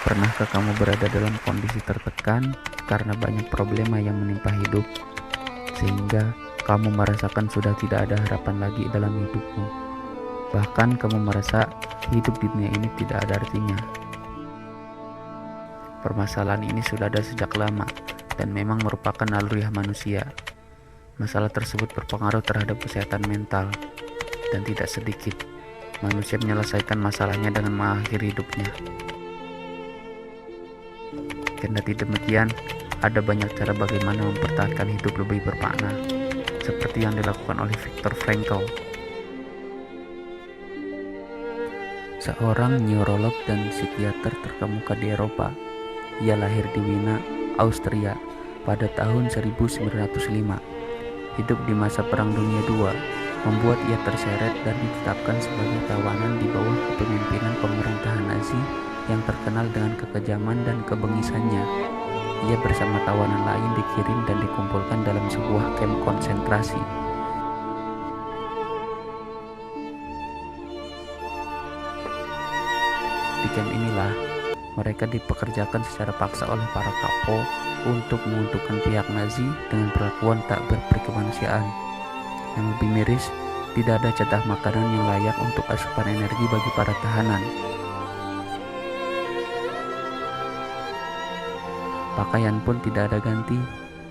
Pernahkah kamu berada dalam kondisi tertekan karena banyak problema yang menimpa hidup, sehingga kamu merasakan sudah tidak ada harapan lagi dalam hidupmu? Bahkan kamu merasa hidup di dunia ini tidak ada artinya. Permasalahan ini sudah ada sejak lama dan memang merupakan naluriah manusia. Masalah tersebut berpengaruh terhadap kesehatan mental, dan tidak sedikit manusia menyelesaikan masalahnya dengan mengakhiri hidupnya. Kendati demikian, ada banyak cara bagaimana mempertahankan hidup lebih bermakna, seperti yang dilakukan oleh Viktor Frankl, seorang neurolog dan psikiater terkemuka di Eropa. Ia lahir di Wina, Austria pada tahun 1905. Hidup di masa Perang Dunia II membuat ia terseret dan ditetapkan sebagai tawanan di bawah kepemimpinan pemerintahan Nazi yang terkenal dengan kekejaman dan kebengisannya. Ia bersama tawanan lain dikirim dan dikumpulkan dalam sebuah kamp konsentrasi. Di kamp inilah mereka dipekerjakan secara paksa oleh para kapo untuk menguntungkan pihak Nazi dengan perlakuan tak berkemanusiaan. Yang lebih miris, tidak ada jatah makanan yang layak untuk asupan energi bagi para tahanan. Pakaian pun tidak ada ganti,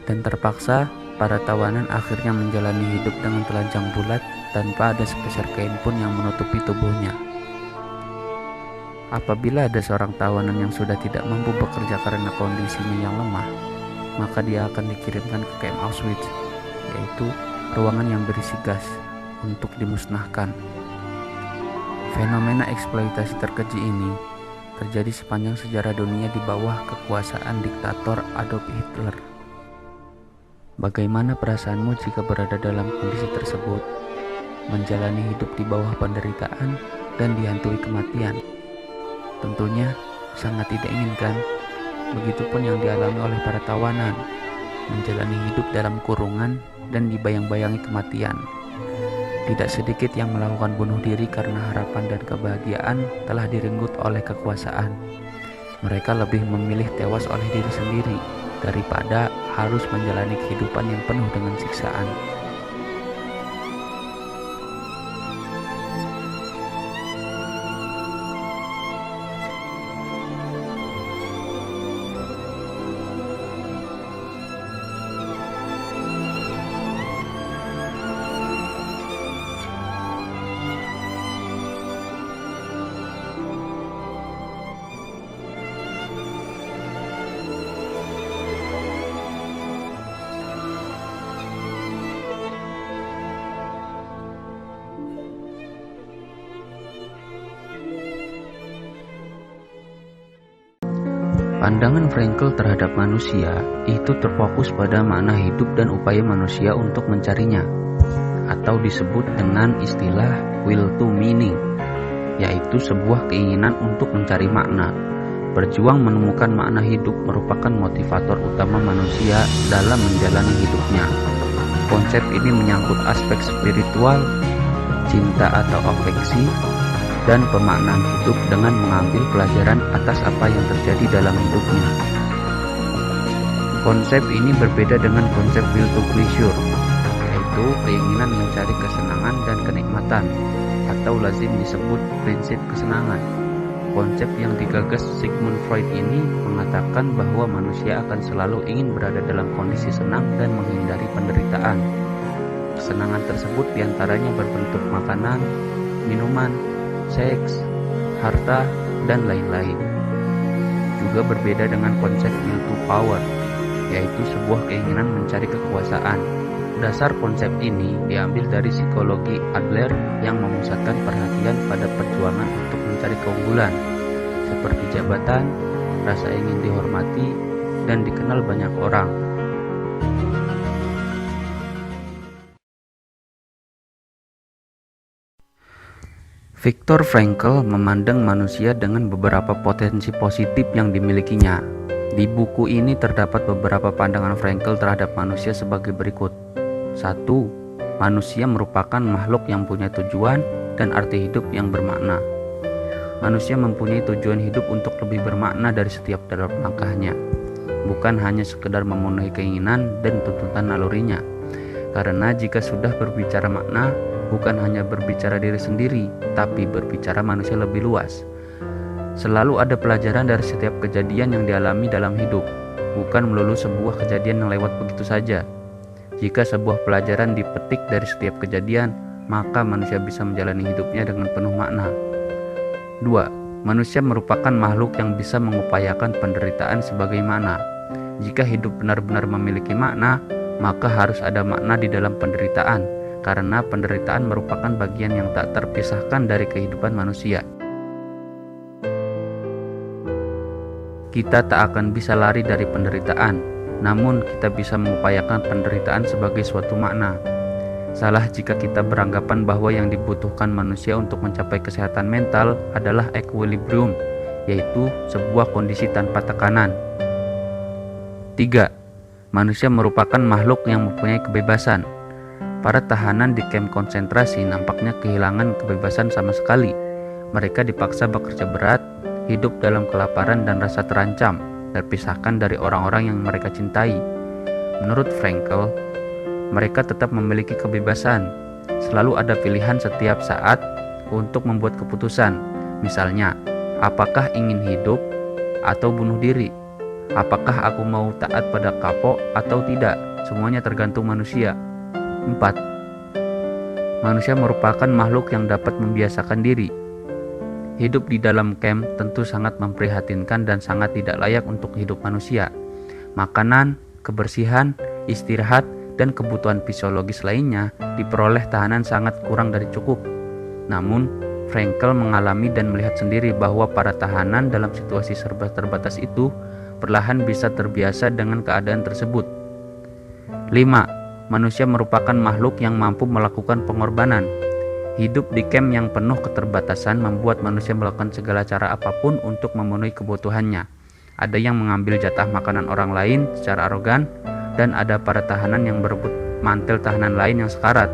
dan terpaksa para tawanan akhirnya menjalani hidup dengan telanjang bulat tanpa ada sepeser kain pun yang menutupi tubuhnya. Apabila ada seorang tawanan yang sudah tidak mampu bekerja karena kondisinya yang lemah, maka dia akan dikirimkan ke kamp Auschwitz, yaitu ruangan yang berisi gas untuk dimusnahkan. Fenomena eksploitasi terkeji ini terjadi sepanjang sejarah dunia di bawah kekuasaan diktator Adolf Hitler. Bagaimana perasaanmu jika berada dalam kondisi tersebut, menjalani hidup di bawah penderitaan dan dihantui kematian? Tentunya sangat tidak inginkan. Begitupun yang dialami oleh para tawanan, menjalani hidup dalam kurungan dan dibayang-bayangi kematian. Tidak sedikit yang melakukan bunuh diri karena harapan dan kebahagiaan telah direnggut oleh kekuasaan. Mereka lebih memilih tewas oleh diri sendiri daripada harus menjalani kehidupan yang penuh dengan siksaan. Pandangan Frankl terhadap manusia itu terfokus pada makna hidup dan upaya manusia untuk mencarinya, atau disebut dengan istilah will to meaning, yaitu sebuah keinginan untuk mencari makna. Berjuang menemukan makna hidup merupakan motivator utama manusia dalam menjalani hidupnya. Konsep ini menyangkut aspek spiritual, cinta atau afeksi, dan pemaknaan hidup dengan mengambil pelajaran atas apa yang terjadi dalam hidupnya. Konsep ini berbeda dengan konsep will to pleasure, yaitu keinginan mencari kesenangan dan kenikmatan, atau lazim disebut prinsip kesenangan. Konsep yang digagas Sigmund Freud ini mengatakan bahwa manusia akan selalu ingin berada dalam kondisi senang dan menghindari penderitaan. Kesenangan tersebut diantaranya berbentuk makanan, minuman, seks, harta, dan lain-lain. Juga berbeda dengan konsep will to power, yaitu sebuah keinginan mencari kekuasaan. Dasar konsep ini diambil dari psikologi Adler yang memusatkan perhatian pada perjuangan untuk mencari keunggulan, seperti jabatan, rasa ingin dihormati, dan dikenal banyak orang. Viktor Frankl memandang manusia dengan beberapa potensi positif yang dimilikinya. Di buku ini terdapat beberapa pandangan Frankl terhadap manusia sebagai berikut. 1. Manusia merupakan makhluk yang punya tujuan dan arti hidup yang bermakna. Manusia mempunyai tujuan hidup untuk lebih bermakna dari setiap dalam langkahnya, bukan hanya sekedar memenuhi keinginan dan tuntutan nalurinya. Karena jika sudah berbicara makna, bukan hanya berbicara diri sendiri, tapi berbicara manusia lebih luas. Selalu ada pelajaran dari setiap kejadian yang dialami dalam hidup, bukan melulu sebuah kejadian yang lewat begitu saja. Jika sebuah pelajaran dipetik dari setiap kejadian, maka manusia bisa menjalani hidupnya dengan penuh makna. 2. Manusia merupakan makhluk yang bisa mengupayakan penderitaan sebagai makna. Jika hidup benar-benar memiliki makna, maka harus ada makna di dalam penderitaan, karena penderitaan merupakan bagian yang tak terpisahkan dari kehidupan manusia. Kita tak akan bisa lari dari penderitaan, namun kita bisa mengupayakan penderitaan sebagai suatu makna. Salah jika kita beranggapan bahwa yang dibutuhkan manusia untuk mencapai kesehatan mental adalah equilibrium, yaitu sebuah kondisi tanpa tekanan. 3. Manusia merupakan makhluk yang mempunyai kebebasan. Para tahanan di kamp konsentrasi nampaknya kehilangan kebebasan sama sekali. Mereka dipaksa bekerja berat, hidup dalam kelaparan dan rasa terancam, terpisahkan dari orang-orang yang mereka cintai. Menurut Frankl, mereka tetap memiliki kebebasan. Selalu ada pilihan setiap saat untuk membuat keputusan. Misalnya, apakah ingin hidup atau bunuh diri? Apakah aku mau taat pada kapok atau tidak? Semuanya tergantung manusia. 4. Manusia merupakan makhluk yang dapat membiasakan diri. Hidup di dalam kamp tentu sangat memprihatinkan dan sangat tidak layak untuk hidup manusia. Makanan, kebersihan, istirahat, dan kebutuhan fisiologis lainnya diperoleh tahanan sangat kurang dari cukup. Namun, Frankl mengalami dan melihat sendiri bahwa para tahanan dalam situasi serba terbatas itu perlahan bisa terbiasa dengan keadaan tersebut. 5. Manusia merupakan makhluk yang mampu melakukan pengorbanan. Hidup di kamp yang penuh keterbatasan membuat manusia melakukan segala cara apapun untuk memenuhi kebutuhannya. Ada yang mengambil jatah makanan orang lain secara arogan, dan ada para tahanan yang berebut mantel tahanan lain yang sekarat.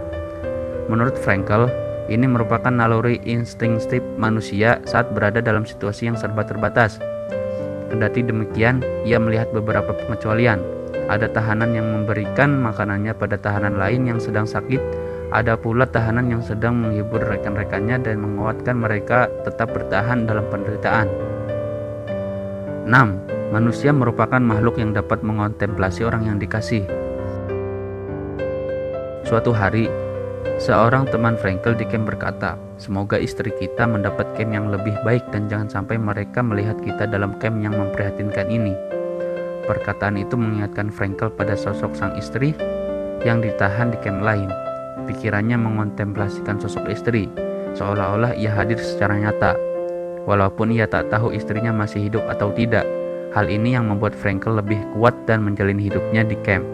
Menurut Frankl, ini merupakan naluri instinktif manusia saat berada dalam situasi yang serba terbatas. Kendati demikian, ia melihat beberapa pengecualian. Ada tahanan yang memberikan makanannya pada tahanan lain yang sedang sakit. Ada pula tahanan yang sedang menghibur rekan-rekannya dan menguatkan mereka tetap bertahan dalam penderitaan. 6. Manusia merupakan makhluk yang dapat mengontemplasi orang yang dikasih. Suatu hari, seorang teman Frankl di kamp berkata, "Semoga istri kita mendapat kamp yang lebih baik dan jangan sampai mereka melihat kita dalam kamp yang memprihatinkan ini." Perkataan itu mengingatkan Frankl pada sosok sang istri yang ditahan di kamp lain. Pikirannya mengontemplasikan sosok istri, seolah-olah ia hadir secara nyata, walaupun ia tak tahu istrinya masih hidup atau tidak. Hal ini yang membuat Frankl lebih kuat dan menjalani hidupnya di kamp.